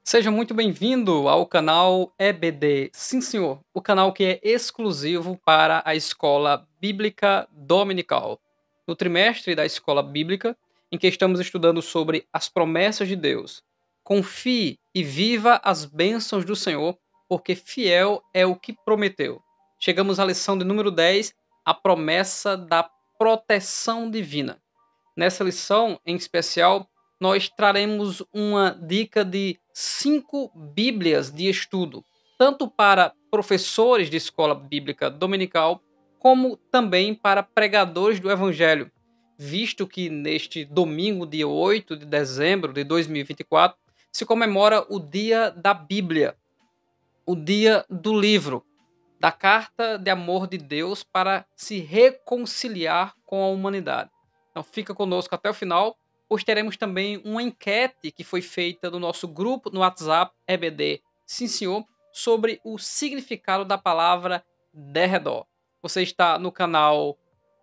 Seja muito bem-vindo ao canal EBD. Sim, senhor, o canal que é exclusivo para a Escola Bíblica Dominical. No trimestre da Escola Bíblica, em que estamos estudando sobre as promessas de Deus. Confie e viva as bênçãos do Senhor, porque fiel é o que prometeu. Chegamos à lição de número 10, a promessa da proteção divina. Nessa lição, em especial, nós traremos uma dica de 5 Bíblias de estudo, tanto para professores de escola bíblica dominical, como também para pregadores do Evangelho, visto que neste domingo, dia 8 de dezembro de 2024, se comemora o Dia da Bíblia, o Dia do Livro, da Carta de Amor de Deus para se reconciliar com a humanidade. Então fica conosco até o final, pois teremos também uma enquete que foi feita no nosso grupo no WhatsApp EBD, sim senhor, sobre o significado da palavra derredor. Você está no canal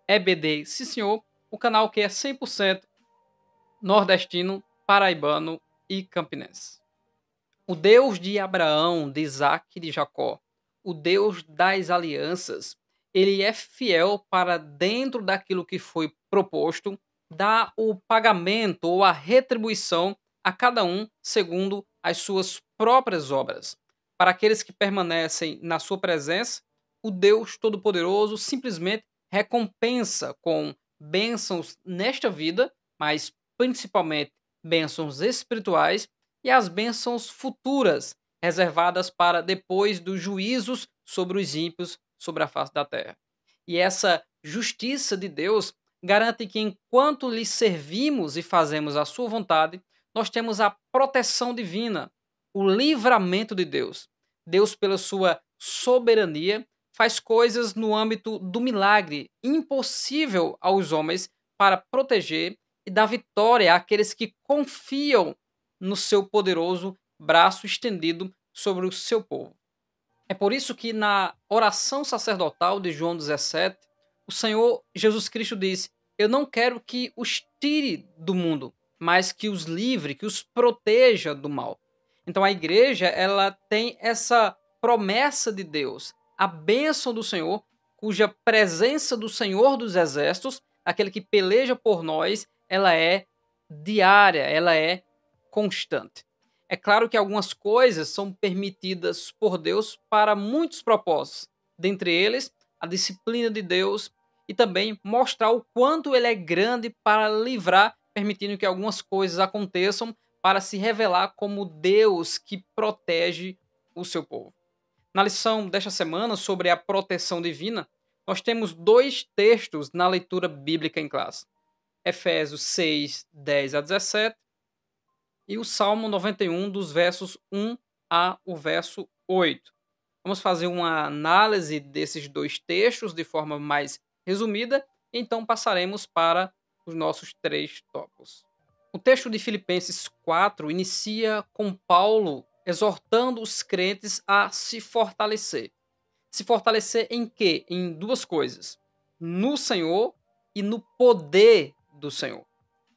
EBD, sim senhor, o canal que é 100% nordestino, paraibano e campinense. O Deus de Abraão, de Isaac e de Jacó, o Deus das alianças, ele é fiel para dentro daquilo que foi proposto, dar o pagamento ou a retribuição a cada um segundo as suas próprias obras. Para aqueles que permanecem na sua presença, o Deus Todo-Poderoso simplesmente recompensa com bênçãos nesta vida, mas principalmente bênçãos espirituais e as bênçãos futuras, reservadas para depois dos juízos sobre os ímpios sobre a face da terra. E essa justiça de Deus garante que enquanto lhe servimos e fazemos a sua vontade, nós temos a proteção divina, o livramento de Deus. Deus, pela sua soberania, faz coisas no âmbito do milagre, impossível aos homens, para proteger e dar vitória àqueles que confiam no seu poderoso braço estendido sobre o seu povo. É por isso que na oração sacerdotal de João 17, o Senhor Jesus Cristo diz: Eu não quero que os tire do mundo, mas que os livre, que os proteja do mal. Então a igreja, ela tem essa promessa de Deus, a bênção do Senhor, cuja presença do Senhor dos Exércitos, aquele que peleja por nós, ela é diária, ela é constante. É claro que algumas coisas são permitidas por Deus para muitos propósitos, dentre eles a disciplina de Deus e também mostrar o quanto ele é grande para livrar, permitindo que algumas coisas aconteçam para se revelar como Deus que protege o seu povo. Na lição desta semana sobre a proteção divina, nós temos dois textos na leitura bíblica em classe. Efésios 6, 10 a 17 e o Salmo 91, dos versos 1 a o verso 8. Vamos fazer uma análise desses dois textos de forma mais resumida, então passaremos para os nossos três tópicos. O texto de Filipenses 4 inicia com Paulo exortando os crentes a se fortalecer. Se fortalecer em quê? Em duas coisas: no Senhor e no poder do Senhor.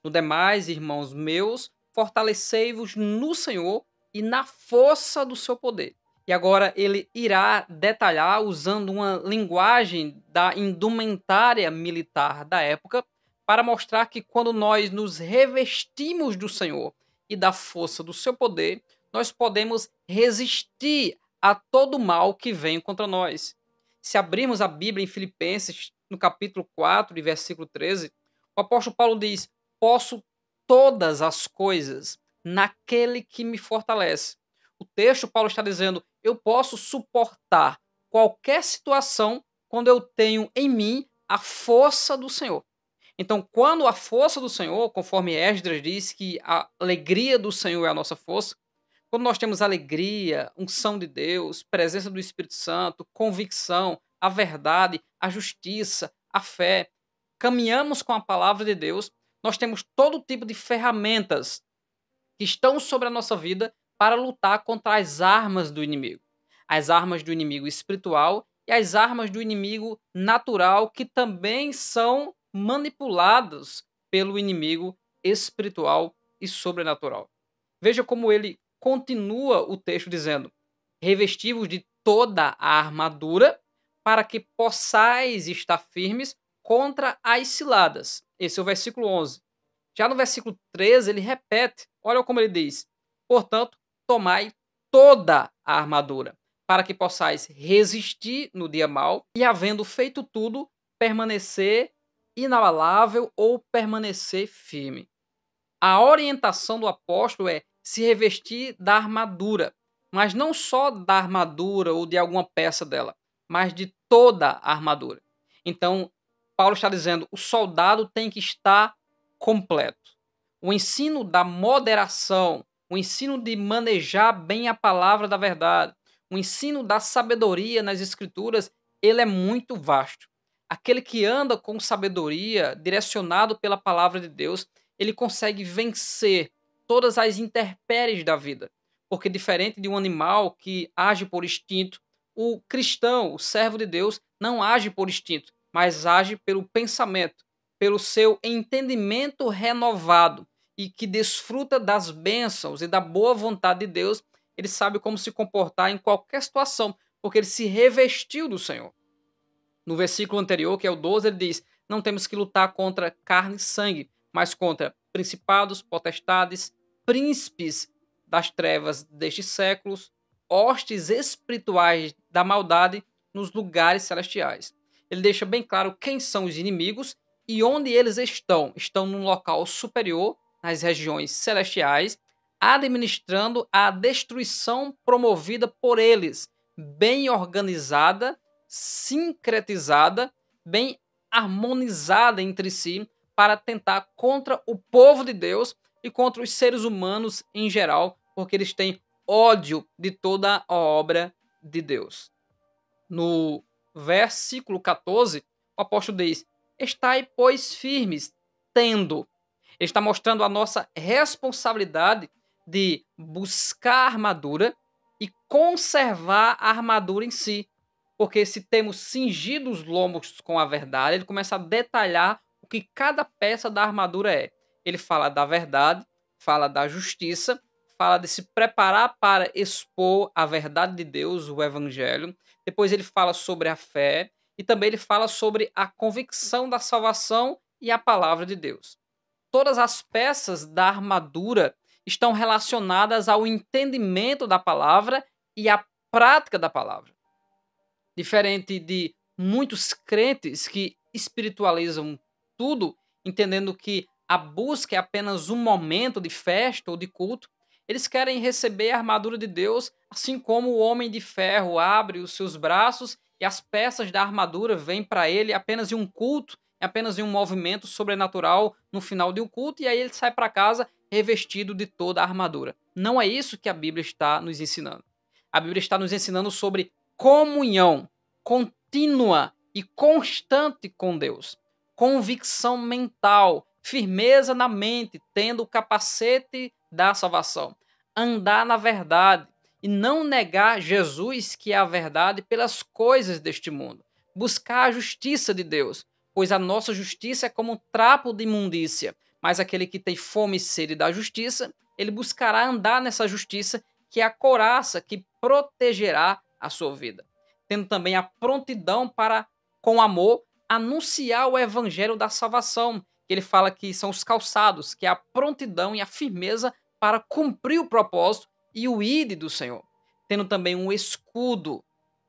No demais, irmãos meus, fortalecei-vos no Senhor e na força do seu poder. E agora ele irá detalhar, usando uma linguagem da indumentária militar da época, para mostrar que quando nós nos revestimos do Senhor e da força do seu poder, nós podemos resistir a todo mal que vem contra nós. Se abrirmos a Bíblia em Filipenses, no capítulo 4, versículo 13, o apóstolo Paulo diz: Posso todas as coisas naquele que me fortalece. O texto, Paulo está dizendo: eu posso suportar qualquer situação quando eu tenho em mim a força do Senhor. Então, quando a força do Senhor, conforme Esdras diz que a alegria do Senhor é a nossa força, quando nós temos alegria, unção de Deus, presença do Espírito Santo, convicção, a verdade, a justiça, a fé, caminhamos com a palavra de Deus, nós temos todo tipo de ferramentas que estão sobre a nossa vida para lutar contra as armas do inimigo. As armas do inimigo espiritual e as armas do inimigo natural, que também são manipuladas pelo inimigo espiritual e sobrenatural. Veja como ele continua o texto dizendo: revestivos de toda a armadura, para que possais estar firmes contra as ciladas. Esse é o versículo 11. Já no versículo 13, ele repete, olha como ele diz: portanto, tomai toda a armadura, para que possais resistir no dia mau e, havendo feito tudo, permanecer inabalável ou permanecer firme. A orientação do apóstolo é se revestir da armadura, mas não só da armadura ou de alguma peça dela, mas de toda a armadura. Então, Paulo está dizendo: o soldado tem que estar completo. O ensino da moderação, o ensino de manejar bem a palavra da verdade, o ensino da sabedoria nas escrituras, ele é muito vasto. Aquele que anda com sabedoria, direcionado pela palavra de Deus, ele consegue vencer todas as intempéries da vida. Porque diferente de um animal que age por instinto, o cristão, o servo de Deus, não age por instinto, mas age pelo pensamento, pelo seu entendimento renovado e que desfruta das bênçãos e da boa vontade de Deus. Ele sabe como se comportar em qualquer situação, porque ele se revestiu do Senhor. No versículo anterior, que é o 12, ele diz: não temos que lutar contra carne e sangue, mas contra principados, potestades, príncipes das trevas destes séculos, hostes espirituais da maldade nos lugares celestiais. Ele deixa bem claro quem são os inimigos e onde eles estão. Estão num local superior, nas regiões celestiais, administrando a destruição promovida por eles, bem organizada, sincretizada, bem harmonizada entre si, para tentar contra o povo de Deus e contra os seres humanos em geral, porque eles têm ódio de toda a obra de Deus. No versículo 14, o apóstolo diz: estai, pois, firmes, tendo. Ele está mostrando a nossa responsabilidade de buscar a armadura e conservar a armadura em si. Porque se temos cingido os lombos com a verdade, ele começa a detalhar o que cada peça da armadura é. Ele fala da verdade, fala da justiça, fala de se preparar para expor a verdade de Deus, o evangelho. Depois ele fala sobre a fé e também ele fala sobre a convicção da salvação e a palavra de Deus. Todas as peças da armadura estão relacionadas ao entendimento da palavra e à prática da palavra. Diferente de muitos crentes que espiritualizam tudo, entendendo que a busca é apenas um momento de festa ou de culto, eles querem receber a armadura de Deus, assim como o homem de ferro abre os seus braços e as peças da armadura vêm para ele apenas em um culto, apenas em um movimento sobrenatural no final de um culto, e aí ele sai para casa revestido de toda a armadura. Não é isso que a Bíblia está nos ensinando. A Bíblia está nos ensinando sobre comunhão contínua e constante com Deus, convicção mental, firmeza na mente, tendo o capacete da salvação, andar na verdade e não negar Jesus, que é a verdade, pelas coisas deste mundo, buscar a justiça de Deus, pois a nossa justiça é como um trapo de imundícia, mas aquele que tem fome e sede da justiça, ele buscará andar nessa justiça, que é a couraça que protegerá a sua vida. Tendo também a prontidão para, com amor, anunciar o evangelho da salvação. Ele fala que são os calçados, que é a prontidão e a firmeza para cumprir o propósito e o ide do Senhor. Tendo também um escudo,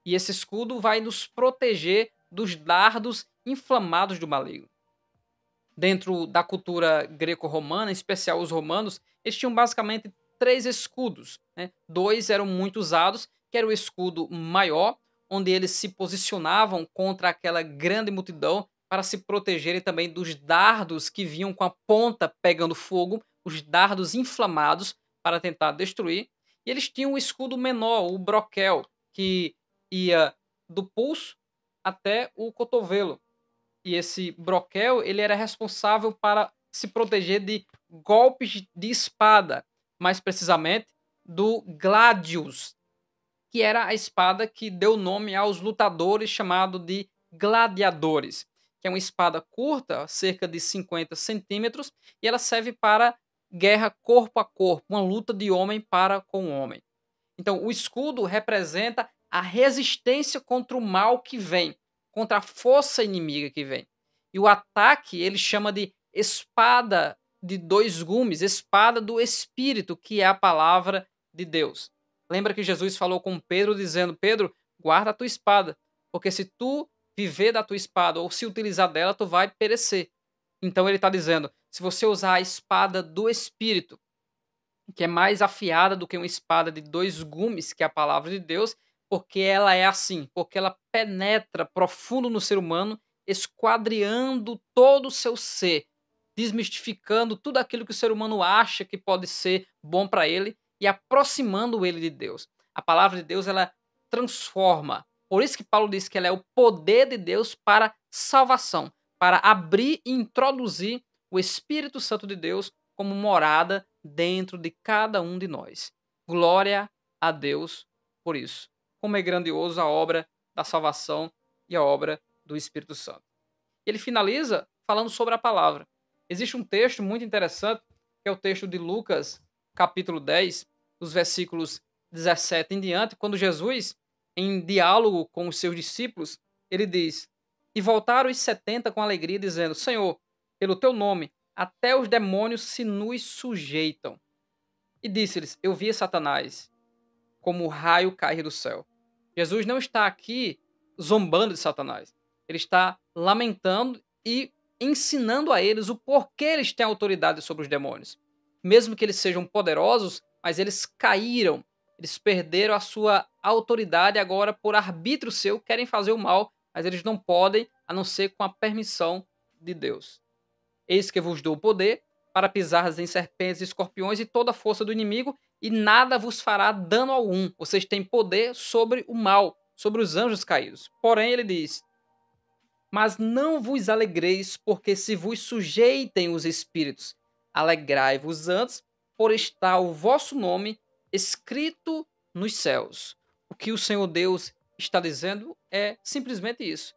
e esse escudo vai nos proteger dos dardos inflamados do maligno. Dentro da cultura greco-romana, em especial os romanos, eles tinham basicamente 3 escudos, né? 2 eram muito usados, que era o escudo maior, onde eles se posicionavam contra aquela grande multidão para se protegerem também dos dardos que vinham com a ponta pegando fogo, os dardos inflamados para tentar destruir. E eles tinham um escudo menor, o broquel, que ia do pulso até o cotovelo. E esse broquel, ele era responsável para se proteger de golpes de espada, mais precisamente do gladius, que era a espada que deu nome aos lutadores, chamado de gladiadores, que é uma espada curta, cerca de 50 centímetros, e ela serve para guerra corpo a corpo, uma luta de homem para com homem. Então, o escudo representa a resistência contra o mal que vem, contra a força inimiga que vem. E o ataque ele chama de espada de dois gumes, espada do Espírito, que é a palavra de Deus. Lembra que Jesus falou com Pedro, dizendo: Pedro, guarda a tua espada, porque se tu viver da tua espada ou se utilizar dela, tu vai perecer. Então ele está dizendo: se você usar a espada do Espírito, que é mais afiada do que uma espada de dois gumes, que é a palavra de Deus, porque ela é assim, porque ela penetra profundo no ser humano, esquadriando todo o seu ser, desmistificando tudo aquilo que o ser humano acha que pode ser bom para ele e aproximando ele de Deus. A palavra de Deus, ela transforma. Por isso que Paulo diz que ela é o poder de Deus para salvação, para abrir e introduzir o Espírito Santo de Deus como morada dentro de cada um de nós. Glória a Deus por isso. Como é grandioso a obra da salvação e a obra do Espírito Santo. Ele finaliza falando sobre a palavra. Existe um texto muito interessante, que é o texto de Lucas, capítulo 10, dos versículos 17 em diante, quando Jesus, em diálogo com os seus discípulos, ele diz: E voltaram os 70 com alegria, dizendo: Senhor, pelo teu nome, até os demônios se nos sujeitam. E disse-lhes: Eu vi Satanás como o raio cair do céu. Jesus não está aqui zombando de Satanás. Ele está lamentando e ensinando a eles o porquê eles têm autoridade sobre os demônios. Mesmo que eles sejam poderosos, mas eles caíram. Eles perderam a sua autoridade agora por arbítrio seu, querem fazer o mal, mas eles não podem, a não ser com a permissão de Deus. Eis que vos dou o poder para pisar em serpentes e escorpiões e toda a força do inimigo, e nada vos fará dano algum. Vocês têm poder sobre o mal, sobre os anjos caídos. Porém, ele diz: Mas não vos alegreis, porque se vos sujeitem os espíritos. Alegrai-vos antes, por estar o vosso nome escrito nos céus. O que o Senhor Deus está dizendo é simplesmente isso.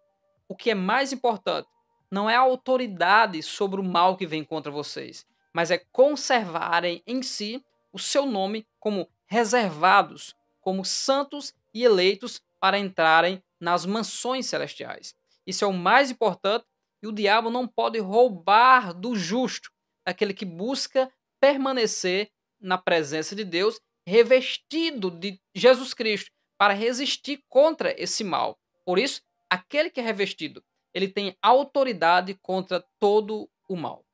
O que é mais importante não é a autoridade sobre o mal que vem contra vocês, mas é conservarem em si o seu nome como reservados, como santos e eleitos para entrarem nas mansões celestiais. Isso é o mais importante e o diabo não pode roubar do justo, daquele que busca permanecer na presença de Deus, revestido de Jesus Cristo, para resistir contra esse mal. Por isso, aquele que é revestido, ele tem autoridade contra todo o mal.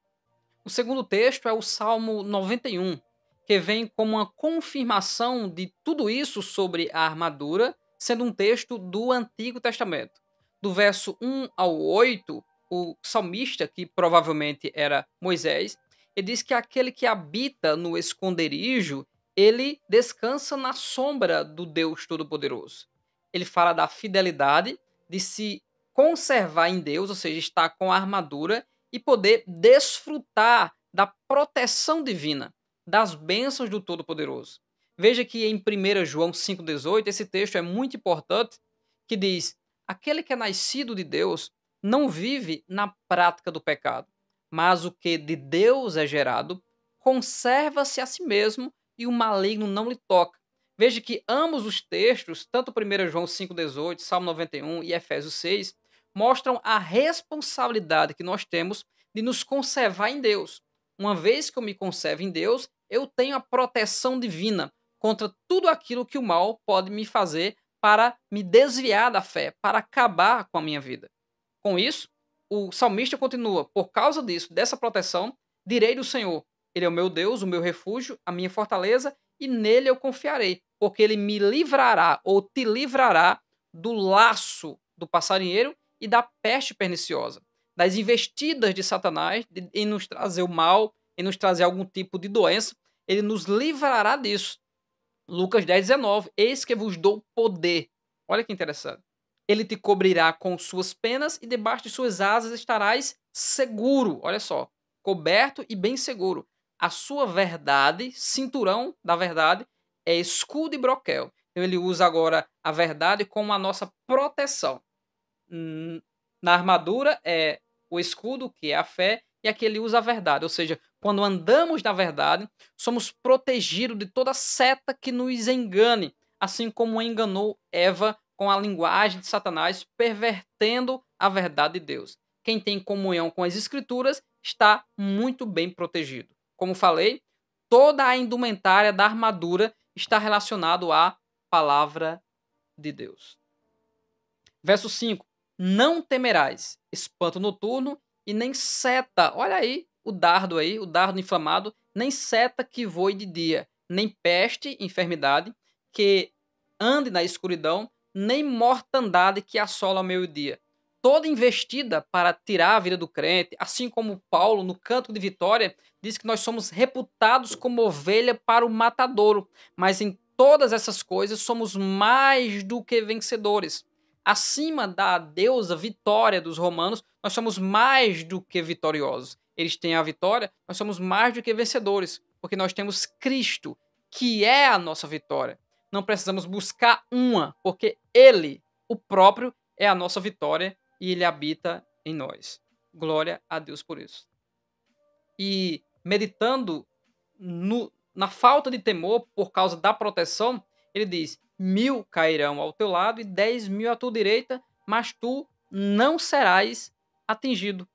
O segundo texto é o Salmo 91, que vem como uma confirmação de tudo isso sobre a armadura, sendo um texto do Antigo Testamento. Do verso 1 ao 8, o salmista, que provavelmente era Moisés, ele diz que aquele que habita no esconderijo, ele descansa na sombra do Deus Todo-Poderoso. Ele fala da fidelidade, de se conservar em Deus, ou seja, estar com a armadura e poder desfrutar da proteção divina, das bênçãos do Todo-Poderoso. Veja que em 1 João 5,18, esse texto é muito importante, que diz: Aquele que é nascido de Deus não vive na prática do pecado, mas o que de Deus é gerado conserva-se a si mesmo e o maligno não lhe toca. Veja que ambos os textos, tanto 1 João 5,18, Salmo 91 e Efésios 6, mostram a responsabilidade que nós temos de nos conservar em Deus. Uma vez que eu me conservo em Deus, eu tenho a proteção divina contra tudo aquilo que o mal pode me fazer para me desviar da fé, para acabar com a minha vida. Com isso, o salmista continua: por causa disso, dessa proteção, direi do Senhor: Ele é o meu Deus, o meu refúgio, a minha fortaleza, e nele eu confiarei, porque ele me livrará ou te livrará do laço do passarinheiro e da peste perniciosa, das investidas de Satanás em nos trazer o mal, em nos trazer algum tipo de doença. Ele nos livrará disso. Lucas 10,19: Eis que vos dou poder. Olha que interessante. Ele te cobrirá com suas penas e debaixo de suas asas estarás seguro. Olha só, coberto e bem seguro. A sua verdade, cinturão da verdade, é escudo e broquel. Então ele usa agora a verdade como a nossa proteção. Na armadura é o escudo, que é a fé, e aqui ele usa a verdade, ou seja, quando andamos na verdade, somos protegidos de toda seta que nos engane, assim como enganou Eva com a linguagem de Satanás, pervertendo a verdade de Deus. Quem tem comunhão com as Escrituras está muito bem protegido. Como falei, toda a indumentária da armadura está relacionado à palavra de Deus. Verso 5: Não temerás espanto noturno e nem seta. Olha aí o dardo inflamado, nem seta que voe de dia, nem peste, enfermidade, que ande na escuridão, nem mortandade que assola ao meio-dia. Toda investida para tirar a vida do crente, assim como Paulo, no Canto de Vitória, diz que nós somos reputados como ovelha para o matadouro, mas em todas essas coisas somos mais do que vencedores. Acima da deusa Vitória dos romanos, nós somos mais do que vitoriosos. Eles têm a vitória, nós somos mais do que vencedores, porque nós temos Cristo, que é a nossa vitória. Não precisamos buscar uma, porque Ele, o próprio, é a nossa vitória e Ele habita em nós. Glória a Deus por isso. E meditando na falta de temor por causa da proteção, ele diz: 1000 cairão ao teu lado e 10.000 à tua direita, mas tu não serás atingido.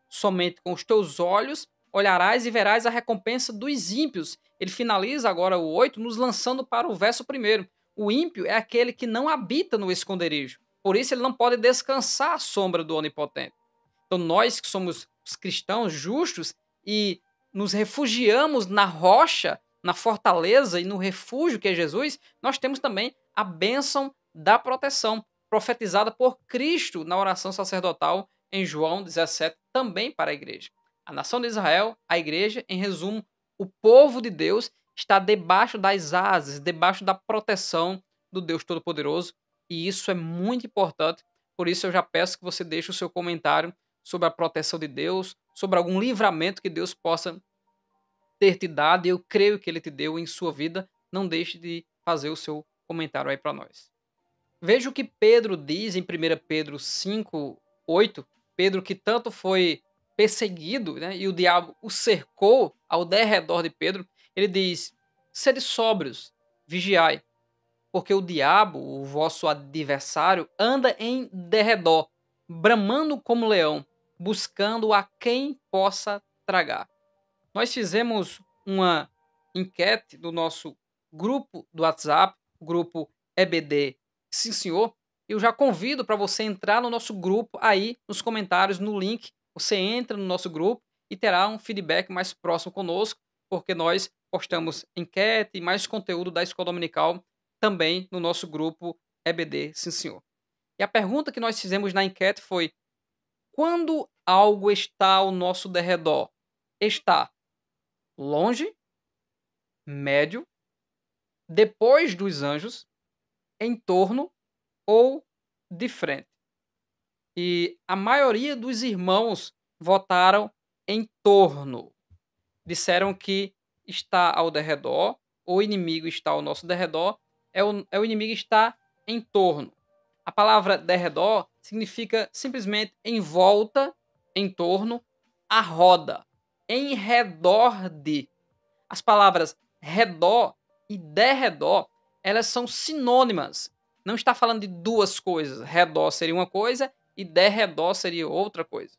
Somente com os teus olhos olharás e verás a recompensa dos ímpios. Ele finaliza agora o 8, nos lançando para o verso 1. O ímpio é aquele que não habita no esconderijo. Por isso ele não pode descansar à sombra do Onipotente. Então nós que somos os cristãos justos e nos refugiamos na rocha, na fortaleza e no refúgio que é Jesus, nós temos também a bênção da proteção, profetizada por Cristo na oração sacerdotal em João 17, também para a igreja. A nação de Israel, a igreja, em resumo, o povo de Deus está debaixo das asas, debaixo da proteção do Deus Todo-Poderoso, e isso é muito importante. Por isso eu já peço que você deixe o seu comentário sobre a proteção de Deus, sobre algum livramento que Deus possa ter te dado, e eu creio que Ele te deu em sua vida. Não deixe de fazer o seu comentário aí para nós. Veja o que Pedro diz em 1 Pedro 5, 8. Pedro, que tanto foi perseguido, né, e o diabo o cercou ao derredor de Pedro, ele diz: sede sóbrios, vigiai, porque o diabo, o vosso adversário, anda em derredor, bramando como leão, buscando a quem possa tragar. Nós fizemos uma enquete no nosso grupo do WhatsApp, o grupo EBD Sim Senhor, e eu já convido para você entrar no nosso grupo aí nos comentários, no link, você entra no nosso grupo e terá um feedback mais próximo conosco, porque nós postamos enquete e mais conteúdo da Escola Dominical também no nosso grupo EBD Sim Senhor. E a pergunta que nós fizemos na enquete foi: quando algo está ao nosso derredor, está longe, médio, depois dos anjos, em torno ou de frente? E a maioria dos irmãos votaram em torno. Disseram que está ao derredor, o inimigo está ao nosso derredor, é o inimigo está em torno. A palavra derredor significa simplesmente em volta, em torno, a roda, em redor de. As palavras redor e derredor, elas são sinônimas. Não está falando de duas coisas. Redor seria uma coisa e derredor seria outra coisa.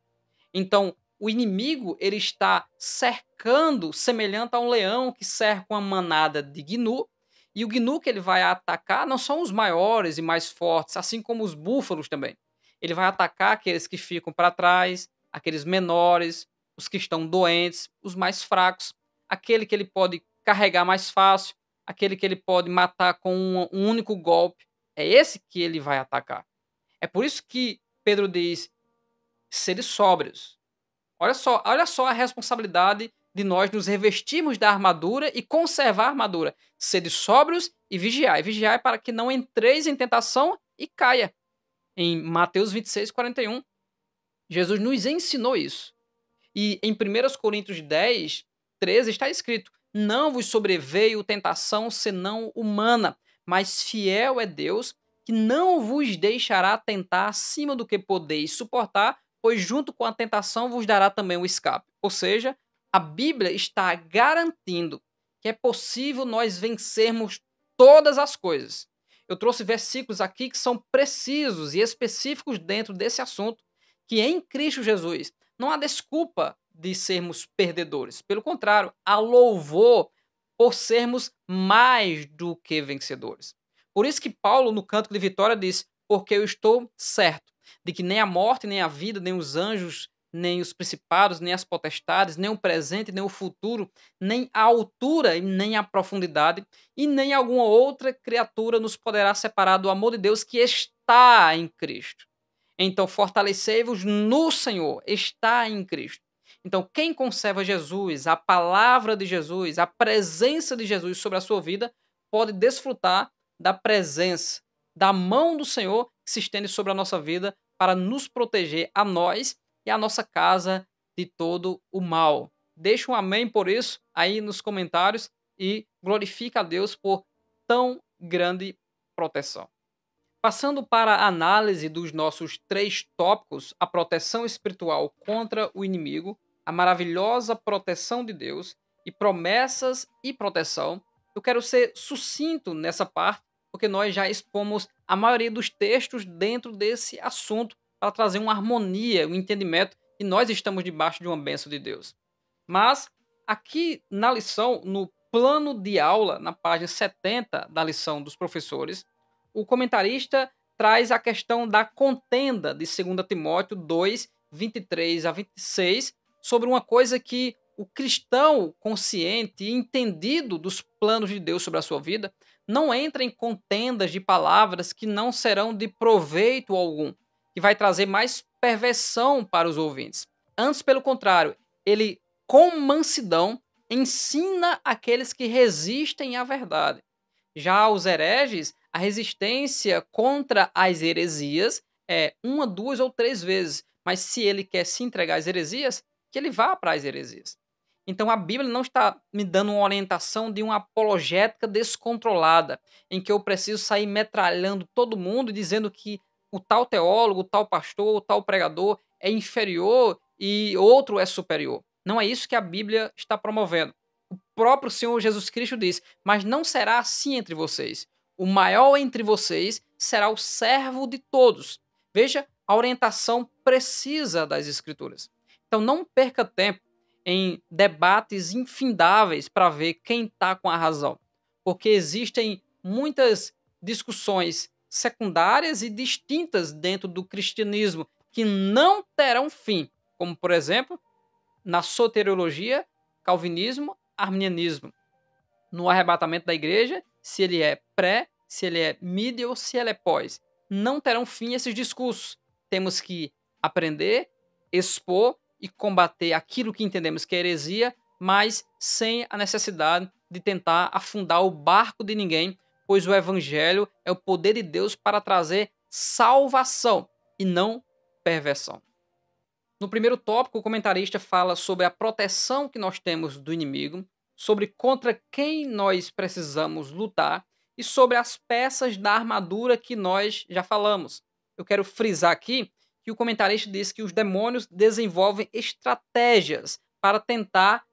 Então, o inimigo ele está cercando, semelhante a um leão que cerca uma manada de gnu, e o gnu que ele vai atacar não são os maiores e mais fortes, assim como os búfalos também. Ele vai atacar aqueles que ficam para trás, aqueles menores, os que estão doentes, os mais fracos, aquele que ele pode carregar mais fácil, aquele que ele pode matar com um único golpe. É esse que ele vai atacar. É por isso que Pedro diz: sede sóbrios. Olha só a responsabilidade de nós nos revestirmos da armadura e conservar a armadura. Sede sóbrios e vigiai. Vigiai para que não entreis em tentação e caia. Em Mateus 26, 41. Jesus nos ensinou isso. E em 1 Coríntios 10, 13 está escrito: não vos sobreveio tentação senão humana, mas fiel é Deus, que não vos deixará tentar acima do que podeis suportar, pois junto com a tentação vos dará também o escape. Ou seja, a Bíblia está garantindo que é possível nós vencermos todas as coisas. Eu trouxe versículos aqui que são precisos e específicos dentro desse assunto, que em Cristo Jesus não há desculpa de sermos perdedores. Pelo contrário, há louvor por sermos mais do que vencedores. Por isso que Paulo, no Cântico de Vitória, diz: porque eu estou certo de que nem a morte, nem a vida, nem os anjos, nem os principados, nem as potestades, nem o presente, nem o futuro, nem a altura e nem a profundidade, e nem alguma outra criatura nos poderá separar do amor de Deus que está em Cristo. Então, fortalecei-vos no Senhor, está em Cristo. Então, quem conserva Jesus, a palavra de Jesus, a presença de Jesus sobre a sua vida, pode desfrutar da presença, da mão do Senhor que se estende sobre a nossa vida para nos proteger a nós e a nossa casa de todo o mal. Deixa um amém por isso aí nos comentários e glorifica a Deus por tão grande proteção. Passando para a análise dos nossos 3 tópicos, a proteção espiritual contra o inimigo, a maravilhosa proteção de Deus e promessas e proteção, eu quero ser sucinto nessa parte, porque nós já expomos a maioria dos textos dentro desse assunto para trazer uma harmonia, um entendimento que nós estamos debaixo de uma bênção de Deus. Mas aqui na lição, no plano de aula, na página 70 da lição dos professores, o comentarista traz a questão da contenda de 2 Timóteo 2, 23 a 26, sobre uma coisa que o cristão consciente e entendido dos planos de Deus sobre a sua vida não entra em contendas de palavras que não serão de proveito algum, que vai trazer mais perversão para os ouvintes. Antes, pelo contrário, ele, com mansidão, ensina aqueles que resistem à verdade. Já os hereges, a resistência contra as heresias é uma, duas ou três vezes. Mas se ele quer se entregar às heresias, que ele vá para as heresias. Então a Bíblia não está me dando uma orientação de uma apologética descontrolada, em que eu preciso sair metralhando todo mundo, dizendo que o tal teólogo, o tal pastor, o tal pregador é inferior e outro é superior. Não é isso que a Bíblia está promovendo. O próprio Senhor Jesus Cristo diz: mas não será assim entre vocês. O maior entre vocês será o servo de todos. Veja a orientação precisa das Escrituras. Então não perca tempo em debates infindáveis para ver quem está com a razão. Porque existem muitas discussões secundárias e distintas dentro do cristianismo que não terão fim. Como, por exemplo, na soteriologia, calvinismo, arminianismo. No arrebatamento da igreja, se ele é pré, se ele é mid ou se ele é pós. Não terão fim esses discursos. Temos que aprender, expor e combater aquilo que entendemos que é heresia, mas sem a necessidade de tentar afundar o barco de ninguém, pois o evangelho é o poder de Deus para trazer salvação e não perversão. No primeiro tópico, o comentarista fala sobre a proteção que nós temos do inimigo, sobre contra quem nós precisamos lutar e sobre as peças da armadura que nós já falamos. Eu quero frisar aqui que o comentarista diz que os demônios desenvolvem estratégias para tentar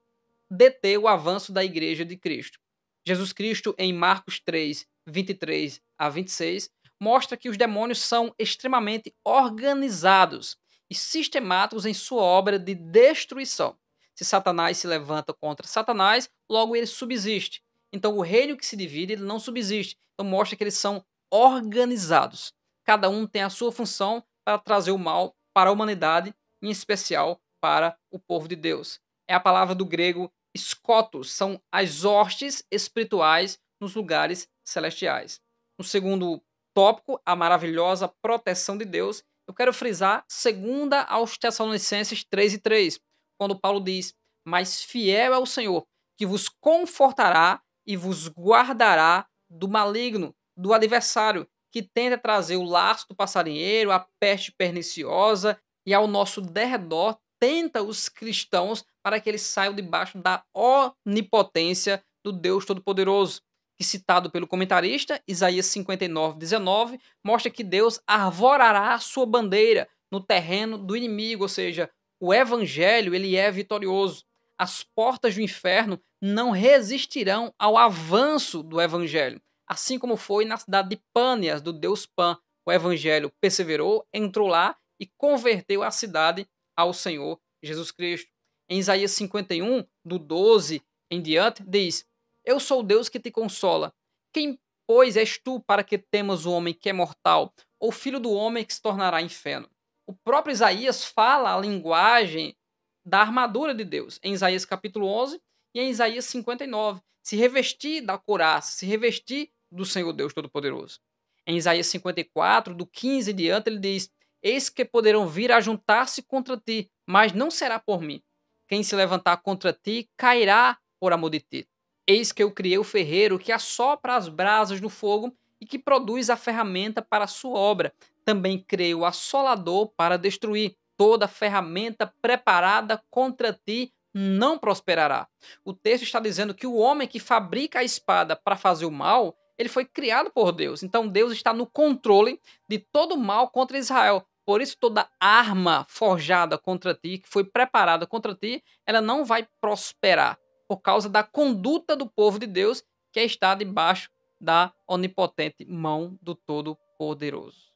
deter o avanço da igreja de Cristo. Jesus Cristo, em Marcos 3, 23 a 26, mostra que os demônios são extremamente organizados e sistemáticos em sua obra de destruição. Se Satanás se levanta contra Satanás, logo ele subsiste. Então o reino que se divide, ele não subsiste. Então mostra que eles são organizados. Cada um tem a sua função para trazer o mal para a humanidade, em especial para o povo de Deus. É a palavra do grego escotos, são as hostes espirituais nos lugares celestiais. No segundo tópico, a maravilhosa proteção de Deus, eu quero frisar 2 aos Tessalonicenses 3:3, quando Paulo diz: mas fiel é o Senhor, que vos confortará e vos guardará do maligno, do adversário, que tenta trazer o laço do passarinheiro, a peste perniciosa, e ao nosso derredor tenta os cristãos para que eles saiam debaixo da onipotência do Deus Todo-Poderoso. Que, citado pelo comentarista, Isaías 59:19, mostra que Deus arvorará a sua bandeira no terreno do inimigo, ou seja, O evangelho, ele é vitorioso. As portas do inferno não resistirão ao avanço do evangelho. Assim como foi na cidade de Pâneas, do deus Pan. O evangelho perseverou, entrou lá e converteu a cidade ao Senhor Jesus Cristo. Em Isaías 51, do 12 em diante, diz: Eu sou o Deus que te consola. Quem, pois, és tu para que temas o homem que é mortal, ou filho do homem que se tornará inferno? O próprio Isaías fala a linguagem da armadura de Deus, em Isaías capítulo 11 e em Isaías 59. Se revestir da couraça, se revestir do Senhor Deus Todo-Poderoso. Em Isaías 54, do 15 em diante, ele diz: Eis que poderão vir a juntar-se contra ti, mas não será por mim. Quem se levantar contra ti cairá por amor de ti. Eis que eu criei o ferreiro que assopra as brasas do fogo e que produz a ferramenta para a sua obra. Também criei o assolador para destruir. Toda ferramenta preparada contra ti não prosperará. O texto está dizendo que o homem que fabrica a espada para fazer o mal, ele foi criado por Deus. Então Deus está no controle de todo o mal contra Israel. Por isso, toda arma forjada contra ti, que foi preparada contra ti, ela não vai prosperar, por causa da conduta do povo de Deus, que está debaixo da onipotente mão do Todo-Poderoso.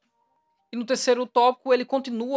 E no terceiro tópico, ele continua